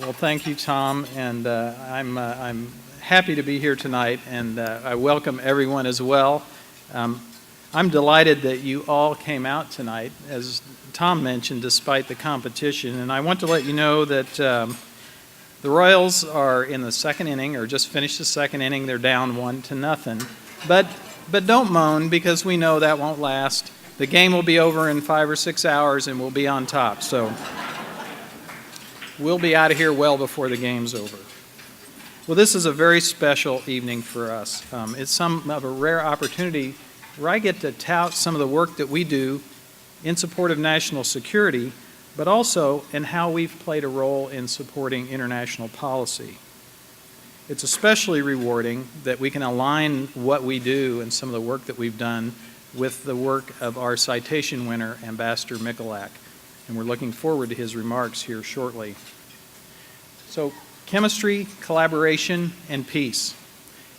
Well, thank you, Tom, and I'm happy to be here tonight, and I welcome everyone as well. I'm delighted that you all came out tonight, as Tom mentioned, despite the competition, and I want to let you know that the Royals are in the second inning, or just finished the second inning. They're down 1-0, but don't moan, because we know that won't last. The game will be over in 5 or 6 hours, and we'll be on top. So we'll be out of here well before the game's over. Well, this is a very special evening for us. It's some of a rare opportunity where I get to tout some of the work that we do in support of national security, but also in how we've played a role in supporting international policy. It's especially rewarding that we can align what we do and some of the work that we've done with the work of our citation winner, Ambassador Mikulak. And we're looking forward to his remarks here shortly. So, chemistry, collaboration, and peace.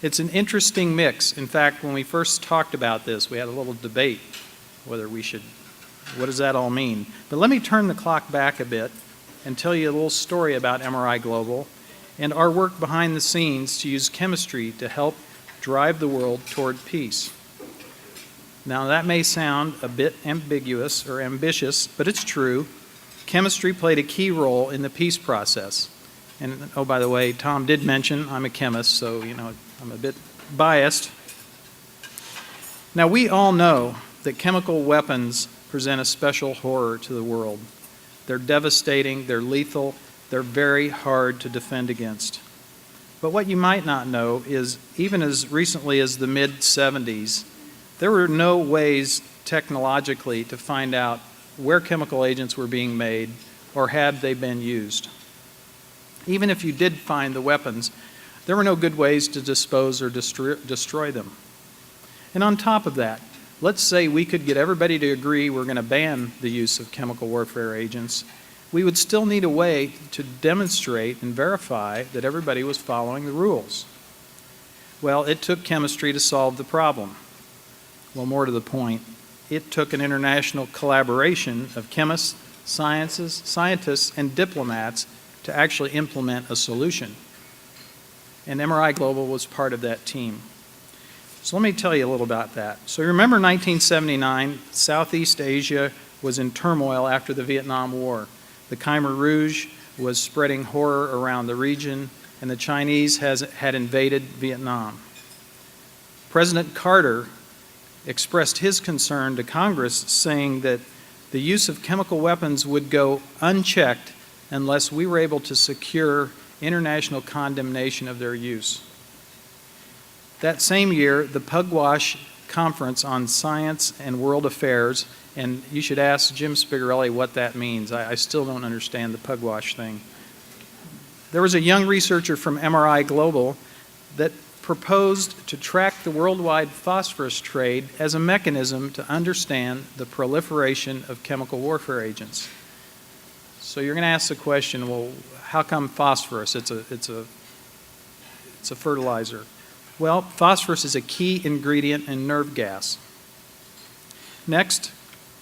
It's an interesting mix. In fact, when we first talked about this, we had a little debate whether we should, what does that all mean? But let me turn the clock back a bit and tell you a little story about MRIGlobal and our work behind the scenes to use chemistry to help drive the world toward peace. Now, that may sound a bit ambiguous or ambitious, but it's true. Chemistry played a key role in the peace process. And, oh, by the way, Tom did mention I'm a chemist, so, I'm a bit biased. Now, we all know that chemical weapons present a special horror to the world. They're devastating, they're lethal, they're very hard to defend against. But what you might not know is, even as recently as the mid-70s, there were no ways technologically to find out where chemical agents were being made or had they been used. Even if you did find the weapons, there were no good ways to dispose or destroy them. And on top of that, let's say we could get everybody to agree we're going to ban the use of chemical warfare agents. We would still need a way to demonstrate and verify that everybody was following the rules. Well, it took chemistry to solve the problem. Well, more to the point, it took an international collaboration of chemists, scientists, and diplomats to actually implement a solution. And MRIGlobal was part of that team. So let me tell you a little about that. So remember 1979, Southeast Asia was in turmoil after the Vietnam War. The Khmer Rouge was spreading horror around the region, and the Chinese had invaded Vietnam. President Carter expressed his concern to Congress, saying that the use of chemical weapons would go unchecked unless we were able to secure international condemnation of their use. That same year, the Pugwash Conference on Science and World Affairs, and you should ask Jim Spigarelli what that means. I still don't understand the Pugwash thing. There was a young researcher from MRIGlobal that proposed to track the worldwide phosphorus trade as a mechanism to understand the proliferation of chemical warfare agents. So you're going to ask the question, well, how come phosphorus? It's a fertilizer. Well, phosphorus is a key ingredient in nerve gas. Next,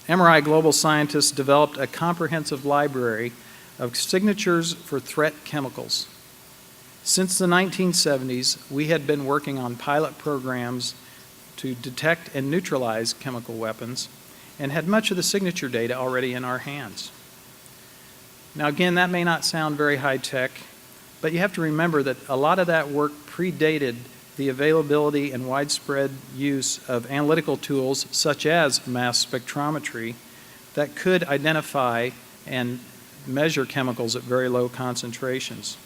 MRIGlobal scientists developed a comprehensive library of signatures for threat chemicals. Since the 1970s, we had been working on pilot programs to detect and neutralize chemical weapons and had much of the signature data already in our hands. Now again, that may not sound very high-tech, but you have to remember that a lot of that work predated the availability and widespread use of analytical tools such as mass spectrometry that could identify and measure chemicals at very low concentrations.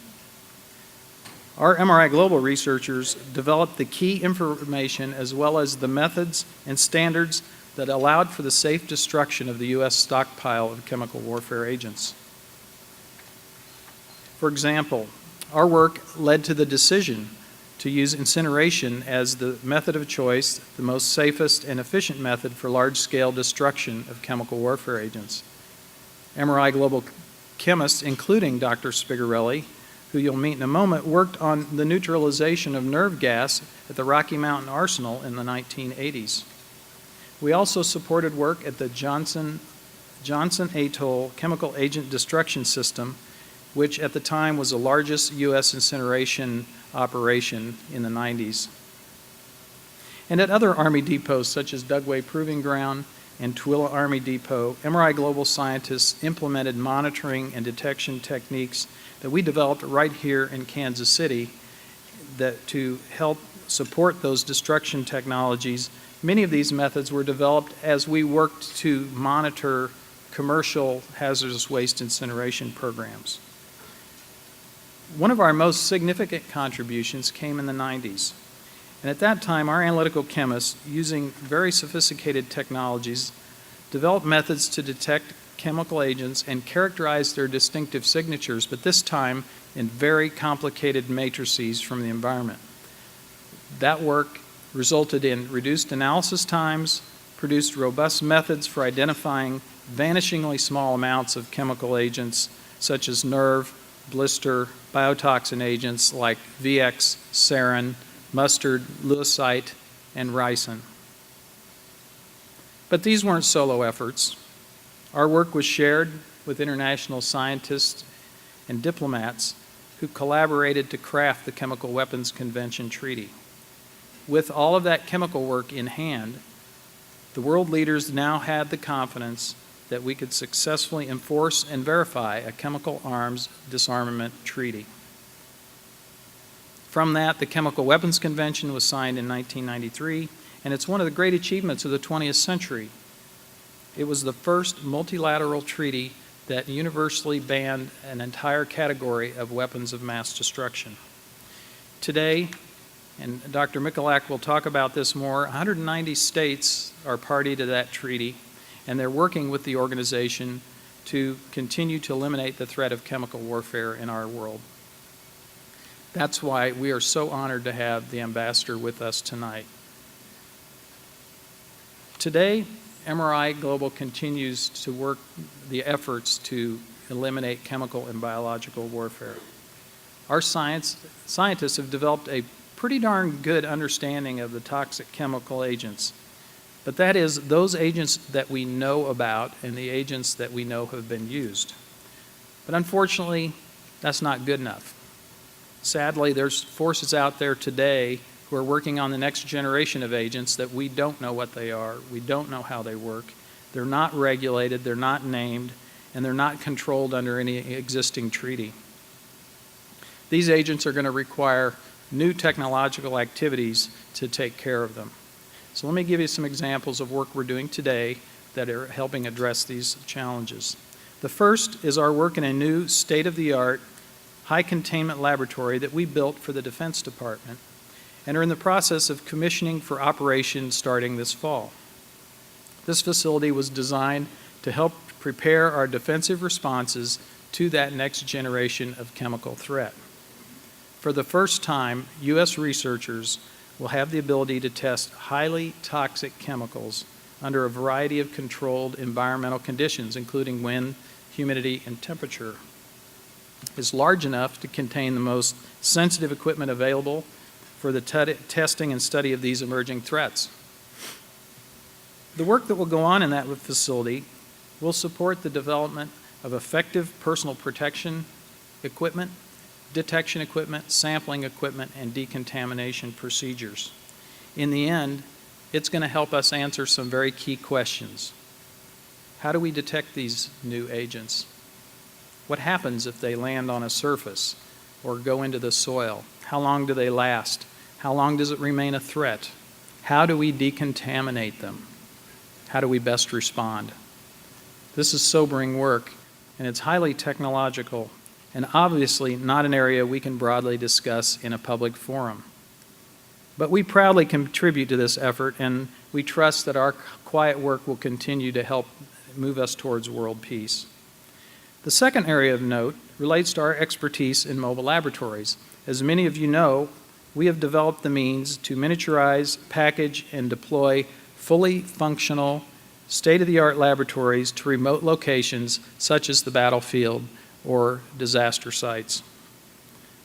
Our MRIGlobal researchers developed the key information as well as the methods and standards that allowed for the safe destruction of the U.S. stockpile of chemical warfare agents. For example, our work led to the decision to use incineration as the method of choice, the most safest and efficient method for large-scale destruction of chemical warfare agents. MRIGlobal chemists, including Dr. Spigarelli, who you'll meet in a moment, worked on the neutralization of nerve gas at the Rocky Mountain Arsenal in the 1980s. We also supported work at the Johnson Atoll Chemical Agent Destruction System which at the time was the largest U.S. incineration operation in the 90s. And at other Army depots such as Dugway Proving Ground and Tooele Army Depot, MRIGlobal scientists implemented monitoring and detection techniques that we developed right here in Kansas City to help support those destruction technologies. Many of these methods were developed as we worked to monitor commercial hazardous waste incineration programs. One of our most significant contributions came in the 90s. And at that time, our analytical chemists, using very sophisticated technologies, developed methods to detect chemical agents and characterize their distinctive signatures, but this time in very complicated matrices from the environment. That work resulted in reduced analysis times, produced robust methods for identifying vanishingly small amounts of chemical agents such as nerve, blister, biotoxin agents like VX, sarin, mustard, lewisite, and ricin. But these weren't solo efforts. Our work was shared with international scientists and diplomats who collaborated to craft the Chemical Weapons Convention Treaty. With all of that chemical work in hand, the world leaders now had the confidence that we could successfully enforce and verify a chemical arms disarmament treaty. From that, the Chemical Weapons Convention was signed in 1993, and it's one of the great achievements of the 20th century. It was the first multilateral treaty that universally banned an entire category of weapons of mass destruction. Today, and Dr. Michalak will talk about this more, 190 states are party to that treaty, and they're working with the organization to continue to eliminate the threat of chemical warfare in our world. That's why we are so honored to have the ambassador with us tonight. Today, MRIGlobal continues to work the efforts to eliminate chemical and biological warfare. Our scientists have developed a pretty darn good understanding of the toxic chemical agents, but that is those agents that we know about and the agents that we know have been used. But unfortunately, that's not good enough. Sadly, there's forces out there today who are working on the next generation of agents that we don't know what they are, we don't know how they work, they're not regulated, they're not named, and they're not controlled under any existing treaty. These agents are going to require new technological activities to take care of them. So let me give you some examples of work we're doing today that are helping address these challenges. The first is our work in a new state-of-the-art high containment laboratory that we built for the Defense Department and are in the process of commissioning for operation starting this fall. This facility was designed to help prepare our defensive responses to that next generation of chemical threat. For the first time, U.S. researchers will have the ability to test highly toxic chemicals under a variety of controlled environmental conditions, including wind, humidity, and temperature. Is large enough to contain the most sensitive equipment available for the testing and study of these emerging threats. The work that will go on in that facility will support the development of effective personal protection equipment, detection equipment, sampling equipment, and decontamination procedures. In the end, it's going to help us answer some very key questions. How do we detect these new agents? What happens if they land on a surface or go into the soil? How long do they last? How long does it remain a threat? How do we decontaminate them? How do we best respond? This is sobering work, and it's highly technological, and obviously not an area we can broadly discuss in a public forum. But we proudly contribute to this effort, and we trust that our quiet work will continue to help move us towards world peace. The second area of note relates to our expertise in mobile laboratories. As many of you know, we have developed the means to miniaturize, package, and deploy fully functional, state-of-the-art laboratories to remote locations such as the battlefield or disaster sites.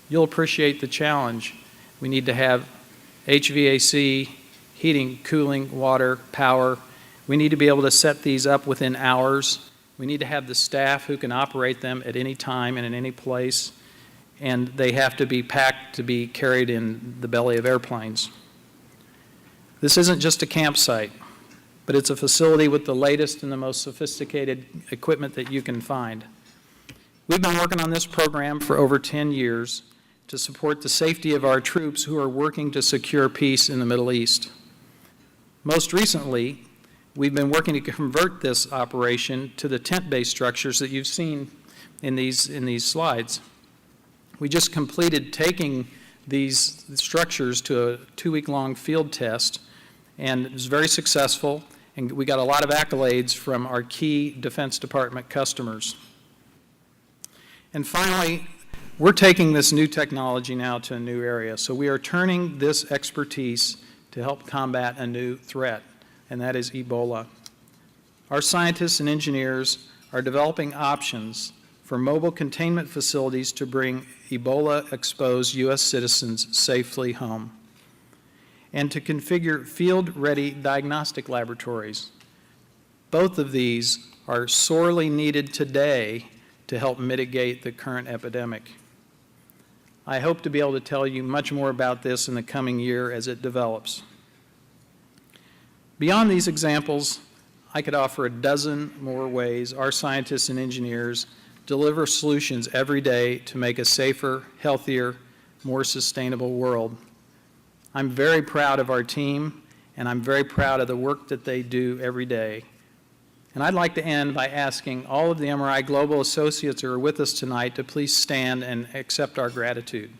You'll appreciate the challenge. We need to have HVAC, heating, cooling, water, power. We need to be able to set these up within hours We need to have the staff who can operate them at any time and in any place, and they have to be packed to be carried in the belly of airplanes. This isn't just a campsite, but it's a facility with the latest and the most sophisticated equipment that you can find. We've been working on this program for over 10 years to support the safety of our troops who are working to secure peace in the Middle East. Most recently, we've been working to convert this operation to the tent-based structures that you've seen in these slides. We just completed taking these structures to a 2-week-long field test, and it was very successful, and we got a lot of accolades from our key Defense Department customers. And finally, we're taking this new technology now to a new area. So we are turning this expertise to help combat a new threat, and that is Ebola. Our scientists and engineers are developing options for mobile containment facilities to bring Ebola-exposed U.S. citizens safely home, and to configure field-ready diagnostic laboratories. Both of these are sorely needed today to help mitigate the current epidemic. I hope to be able to tell you much more about this in the coming year as it develops. Beyond these examples, I could offer a dozen more ways our scientists and engineers deliver solutions every day to make a safer, healthier, more sustainable world. I'm very proud of our team, and I'm very proud of the work that they do every day. And I'd like to end by asking all of the MRIGlobal associates who are with us tonight to please stand and accept our gratitude.